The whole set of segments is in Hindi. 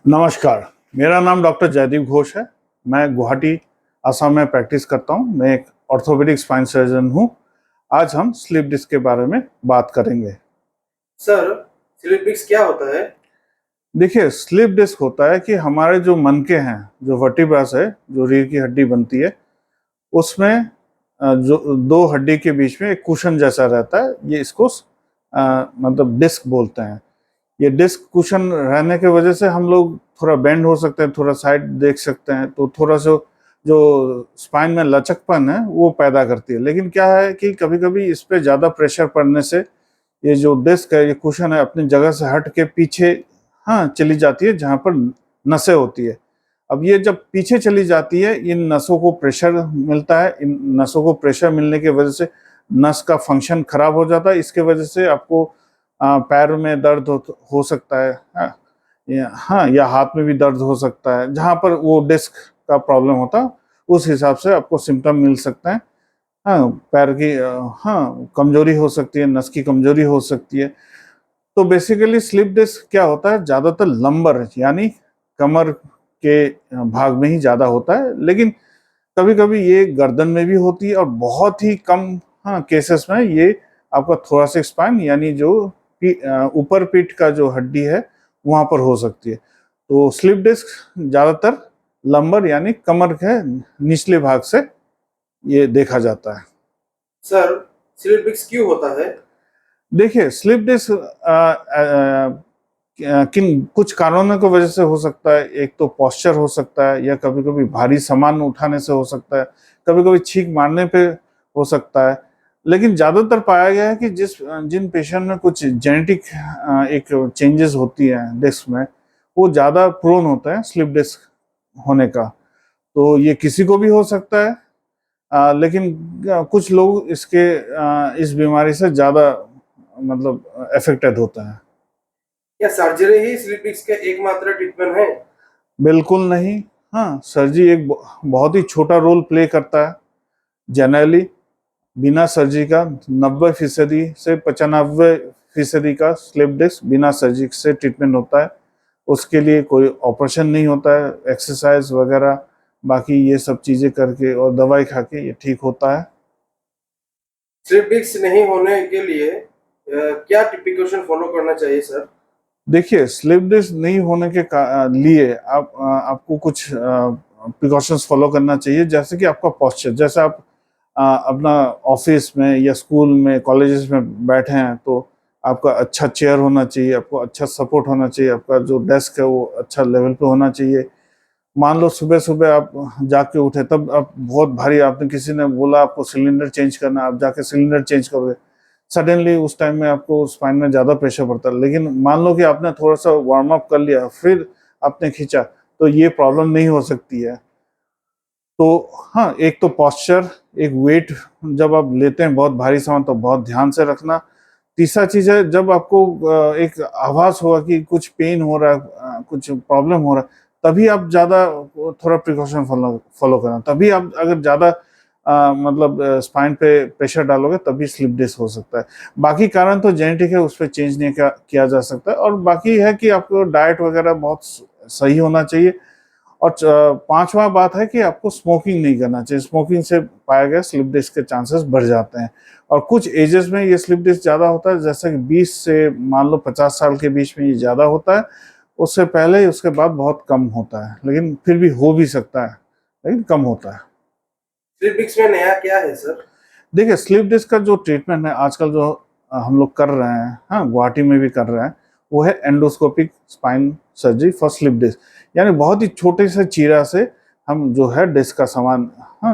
नमस्कार, मेरा नाम डॉक्टर जयदीप घोष है। मैं गुवाहाटी, असम में प्रैक्टिस करता हूँ। मैं एक ऑर्थोपेडिक स्पाइन सर्जन हूँ। आज हम स्लिप डिस्क के बारे में बात करेंगे। सर, स्लिप डिस्क क्या होता है? देखिए, स्लिप डिस्क होता है कि हमारे जो मनके हैं, जो वर्टिब्रास है, जो रीढ़ की हड्डी बनती है, उसमें जो 2 हड्डी के बीच में एक कुशन जैसा रहता है। ये इसको मतलब डिस्क बोलते हैं। ये डिस्क कुशन रहने की वजह से हम लोग थोड़ा बेंड हो सकते हैं, थोड़ा साइड देख सकते हैं, तो थोड़ा सा जो स्पाइन में लचकपन है वो पैदा करती है। लेकिन क्या है कि कभी-कभी इस पे ज़्यादा प्रेशर पड़ने से ये जो डिस्क है, ये कुशन है, अपनी जगह से हट के पीछे चली जाती है जहाँ पर नसें होती है। अब ये जब पीछे चली जाती है, इन नसों को प्रेशर मिलता है। इन नसों को प्रेशर मिलने की वजह से नस का फंक्शन खराब हो जाता है। इसके वजह से आपको पैर में दर्द हो सकता है, या हाथ में भी दर्द हो सकता है। जहाँ पर वो डिस्क का प्रॉब्लम होता है, उस हिसाब से आपको सिम्पटम मिल सकते हैं। पैर की कमजोरी हो सकती है, नस की कमजोरी हो सकती है। तो बेसिकली स्लिप डिस्क क्या होता है, ज्यादातर लंबर यानी कमर के भाग में ही ज्यादा होता है। लेकिन कभी कभी ये गर्दन में भी होती है, और बहुत ही कम केसेस में ये आपका थोरैसिक स्पाइन यानी जो ऊपर पीठ का जो हड्डी है वहां पर हो सकती है। तो स्लिप डिस्क ज्यादातर लंबर यानी कमर के निचले भाग से ये देखा जाता है। सर, स्लिप डिस्क क्यों होता है? देखिए, स्लिप डिस्क किन कुछ कारणों की वजह से हो सकता है। एक तो पोस्चर हो सकता है, या कभी कभी भारी सामान उठाने से हो सकता है, कभी कभी छींक मारने पे हो सकता है। लेकिन ज्यादातर पाया गया है कि जिन पेशेंट में कुछ जेनेटिक एक चेंजेस होती है डिस्क में, वो ज्यादा प्रोन होता है स्लिप डिस्क होने का। तो ये किसी को भी हो सकता है, लेकिन कुछ लोग इस बीमारी से ज्यादा मतलब अफेक्टेड होते हैं। क्या सर्जरी ही स्लिप डिस्क का एकमात्र ट्रीटमेंट है? बिल्कुल नहीं। सर्जरी एक बहुत ही छोटा रोल प्ले करता है। जनरली बिना सर्जरी का 90% से 95% का स्लिप डिस्क बिना सर्जरी से ट्रीटमेंट होता है। उसके लिए कोई ऑपरेशन नहीं होता है, एक्सरसाइज वगैरह बाकी ये सब चीजें करके और दवाई खा के ये ठीक होता है। स्लिप डिस्क नहीं होने के लिए क्या प्रिकॉशन फॉलो करना चाहिए सर? देखिए, स्लिप डिस्क नहीं होने के लिए आपको कुछ प्रिकॉशंस फॉलो करना चाहिए। जैसे कि आपका पोस्चर, जैसे आप अपना ऑफिस में या स्कूल में कॉलेजेस में बैठे हैं, तो आपका अच्छा चेयर होना चाहिए, आपको अच्छा सपोर्ट होना चाहिए, आपका जो डेस्क है वो अच्छा लेवल पे होना चाहिए। मान लो सुबह सुबह आप जाग के उठे, तब आप बहुत भारी, आपने किसी ने बोला आपको सिलेंडर चेंज करना, आप जाके सिलेंडर चेंज करोगे। सडनली उस टाइम में आपको स्पाइन में ज्यादा प्रेशर पड़ता है। लेकिन मान लो कि आपने थोड़ा सा वार्म अप कर लिया, फिर आपने खींचा, तो ये प्रॉब्लम नहीं हो सकती है। तो एक तो पोस्चर, एक वेट, जब आप लेते हैं बहुत भारी सामान तो बहुत ध्यान से रखना। तीसरा चीज है, जब आपको एक आभास होगा कि कुछ पेन हो रहा है, कुछ प्रॉब्लम हो रहा है, तभी आप ज्यादा थोड़ा प्रिकॉशन फॉलो फॉलो करना। तभी आप अगर ज्यादा मतलब स्पाइन पे प्रेशर डालोगे, तभी स्लिप डिस्क हो सकता है। बाकी कारण तो जेनेटिक है, उस पर चेंज नहीं किया जा सकता है। और बाकी है कि आपको डाइट वगैरह बहुत सही होना चाहिए। और पांचवा बात है कि आपको स्मोकिंग नहीं करना चाहिए। स्मोकिंग से पाया गया स्लिप डिस्क के चांसेस बढ़ जाते हैं। और कुछ एजेस में ये स्लिप डिस्क ज्यादा होता है, जैसे कि 20 से मान लो 50 साल के बीच में ये ज्यादा होता है। उससे पहले उसके बाद बहुत कम होता है, लेकिन फिर भी हो भी सकता है, लेकिन कम होता है। स्लिप डिस्क में नया क्या है सर? देखिए, स्लिप डिस्क का जो ट्रीटमेंट है आजकल, जो हम लोग कर रहे हैं, गुवाहाटी में भी कर रहे हैं, वो है endoscopic spine surgery for slip disc. यानी बहुत ही छोटे से चीरा से हम जो है डिस्क का सामान,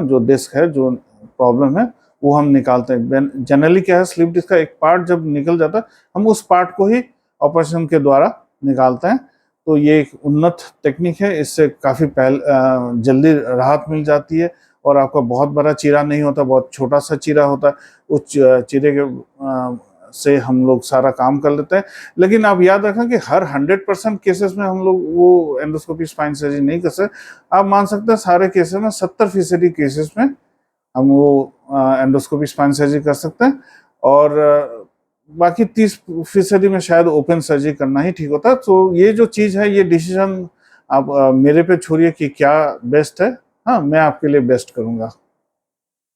जो डिस्क है, जो प्रॉब्लम है, वो हम निकालते हैं। जनरली क्या है, स्लिप डिस्क का एक पार्ट जब निकल जाता है, हम उस पार्ट को ही ऑपरेशन के द्वारा निकालते हैं। तो ये एक उन्नत टेक्निक है। इससे काफ़ी जल्दी राहत मिल जाती है, और आपका बहुत बड़ा चीरा नहीं होता, बहुत छोटा सा चीरा होता है। उस चीरे के से हम लोग सारा काम कर लेते हैं। लेकिन आप याद रखें कि हर 100% केसेस में हम लोग वो एंडोस्कोपी स्पाइन सर्जरी नहीं कर सकते। आप मान सकते हैं सारे केसेस में 70% केसेस में हम वो एंडोस्कोपी स्पाइन सर्जरी कर सकते हैं। और बाकी 30% में शायद ओपन सर्जरी करना ही ठीक होता है। तो ये जो चीज़ है, ये डिसीजन आप मेरे पे छोड़िए कि क्या बेस्ट है। हाँ, मैं आपके लिए बेस्ट करूँगा।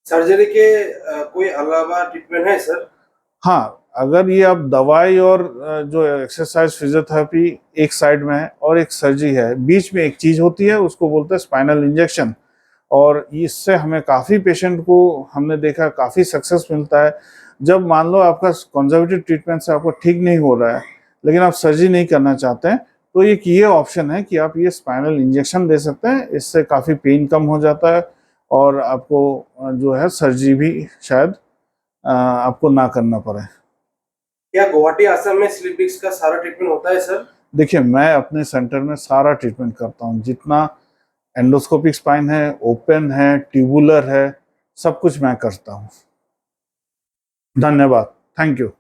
सर्जरी के कोई अलावा ट्रीटमेंट है सर? हाँ, अगर ये आप दवाई और जो एक्सरसाइज फिजियोथेरेपी एक साइड में है और एक सर्जरी है, बीच में एक चीज़ होती है, उसको बोलते हैं स्पाइनल इंजेक्शन। और इससे हमें काफ़ी पेशेंट को हमने देखा काफ़ी सक्सेस मिलता है। जब मान लो आपका कंजर्वेटिव ट्रीटमेंट से आपको ठीक नहीं हो रहा है, लेकिन आप सर्जरी नहीं करना चाहते हैं, तो एक ये ऑप्शन है कि आप ये स्पाइनल इंजेक्शन दे सकते हैं। इससे काफ़ी पेन कम हो जाता है और आपको जो है सर्जरी भी शायद आपको ना करना पड़े। क्या गुवाहाटी आसाम में स्लिप डिस्क का सारा ट्रीटमेंट होता है सर? देखिए, मैं अपने सेंटर में सारा ट्रीटमेंट करता हूँ, जितना एंडोस्कोपिक स्पाइन है, ओपन है, ट्यूबुलर है, सब कुछ मैं करता हूँ। धन्यवाद, थैंक यू।